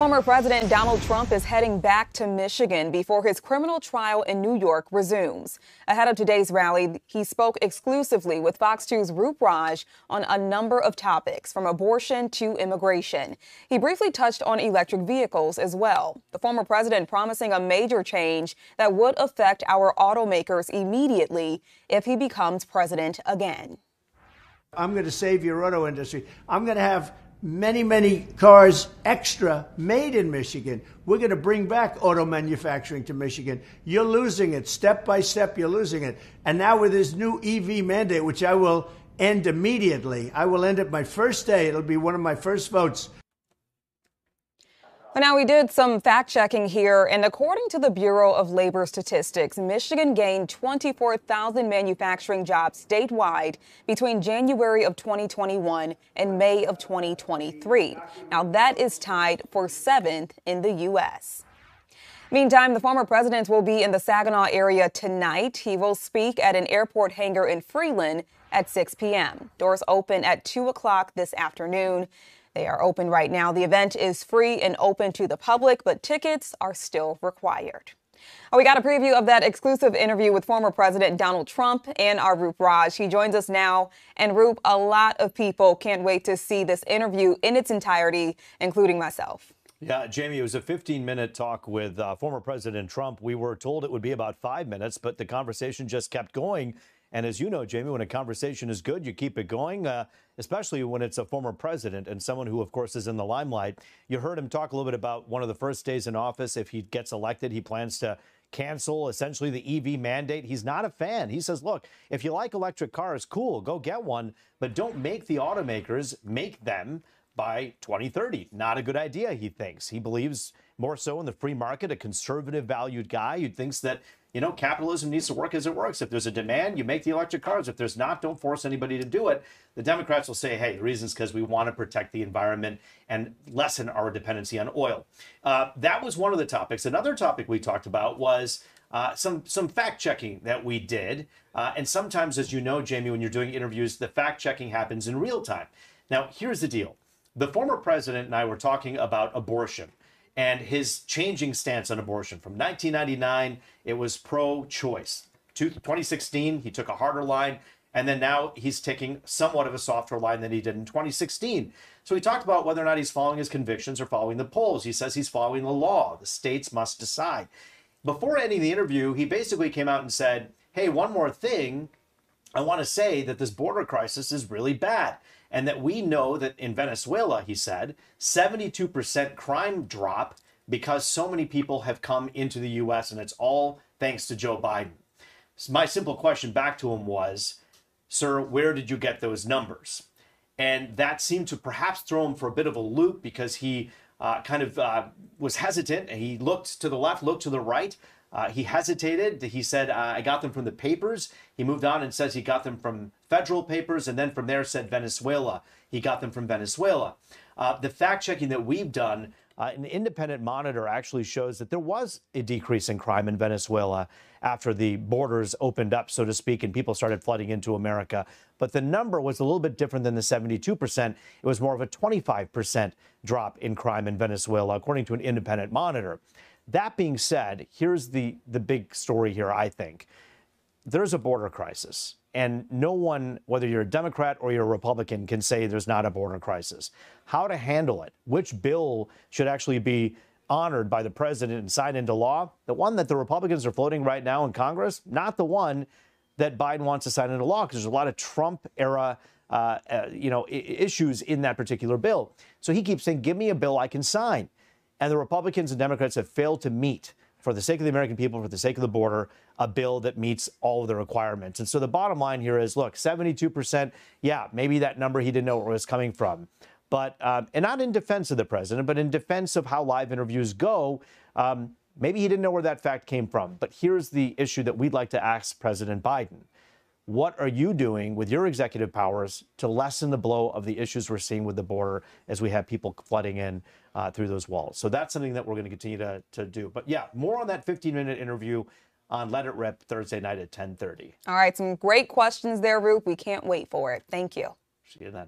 Former President Donald Trump is heading back to Michigan before his criminal trial in New York resumes. Ahead of today's rally, he spoke exclusively with Fox 2's Roop on a number of topics, from abortion to immigration. He briefly touched on electric vehicles as well. The former president promising a major change that would affect our automakers immediately if he becomes president again. I'm going to save your auto industry. I'm going to have many cars extra made in Michigan. We're going to bring back auto manufacturing to Michigan. You're losing it. Step by step, you're losing it. And now with this new EV mandate, which I will end immediately, I will end it my first day. It'll be one of my first votes. Now, we did some fact checking here, and according to the Bureau of Labor Statistics, Michigan gained 24,000 manufacturing jobs statewide between January of 2021 and May of 2023. Now, that is tied for 7th in the U.S. Meantime, the former president will be in the Saginaw area tonight. He will speak at an airport hangar in Freeland at 6 p.m. Doors open at 2 o'clock this afternoon. They are open right now. The event is free and open to the public, but tickets are still required. We got a preview of that exclusive interview with former President Donald Trump and our Roop. He joins us now. And Roop, a lot of people can't wait to see this interview in its entirety, including myself. Yeah, Jamie, it was a 15-minute talk with former President Trump. We were told it would be about 5 minutes, but the conversation just kept going. And as you know, Jamie, when a conversation is good, you keep it going, especially when it's a former president and someone who, of course, is in the limelight. You heard him talk a little bit about one of the first days in office. If he gets elected, he plans to cancel essentially the EV mandate. He's not a fan. He says, look, if you like electric cars, cool, go get one, but don't make the automakers make them by 2030. Not a good idea, he thinks. He believes more so in the free market, a conservative valued guy who thinks that, you know, capitalism needs to work as it works. If there's a demand, you make the electric cars. If there's not, don't force anybody to do it. The Democrats will say, hey, the reason is because we want to protect the environment and lessen our dependency on oil. That was one of the topics. Another topic we talked about was some fact checking that we did. And sometimes, as you know, Jamie, when you're doing interviews, the fact checking happens in real time. Now, here's the deal. The former president and I were talking about abortion and his changing stance on abortion. From 1999, it was pro-choice. 2016, he took a harder line, and then now he's taking somewhat of a softer line than he did in 2016. So he talked about whether or not he's following his convictions or following the polls. He says he's following the law. The states must decide. Before ending the interview, he basically came out and said, hey, one more thing. I want to say that this border crisis is really bad, and that we know that in Venezuela, he said, 72% crime drop because so many people have come into the U.S., and it's all thanks to Joe Biden. So my simple question back to him was, sir, where did you get those numbers? And that seemed to perhaps throw him for a bit of a loop, because he was hesitant, and he looked to the left, looked to the right. He hesitated. He said, I got them from the papers. He moved on and says he got them from federal papers, and then from there said Venezuela. He got them from Venezuela. The fact checking that we've done, an independent monitor actually shows that there was a decrease in crime in Venezuela after the borders opened up, so to speak, and people started flooding into America. But the number was a little bit different than the 72%. It was more of a 25% drop in crime in Venezuela, according to an independent monitor. That being said, here's the big story here, I think. There's a border crisis, and no one, whether you're a Democrat or you're a Republican, can say there's not a border crisis. How to handle it, which bill should actually be honored by the president and signed into law, the one that the Republicans are floating right now in Congress, not the one that Biden wants to sign into law, because there's a lot of Trump-era issues in that particular bill. So he keeps saying, give me a bill I can sign. And the Republicans and Democrats have failed to meet, for the sake of the American people, for the sake of the border, a bill that meets all of the requirements. And so the bottom line here is, look, 72%, yeah, maybe that number he didn't know where it was coming from. But, and not in defense of the president, but in defense of how live interviews go, maybe he didn't know where that fact came from. But here's the issue that we'd like to ask President Biden. What are you doing with your executive powers to lessen the blow of the issues we're seeing with the border as we have people flooding in through those walls? So that's something that we're going to continue to do. But yeah, more on that 15-minute interview on Let It Rip Thursday night at 10:30. All right, some great questions there, Roop. We can't wait for it. Thank you. See you then.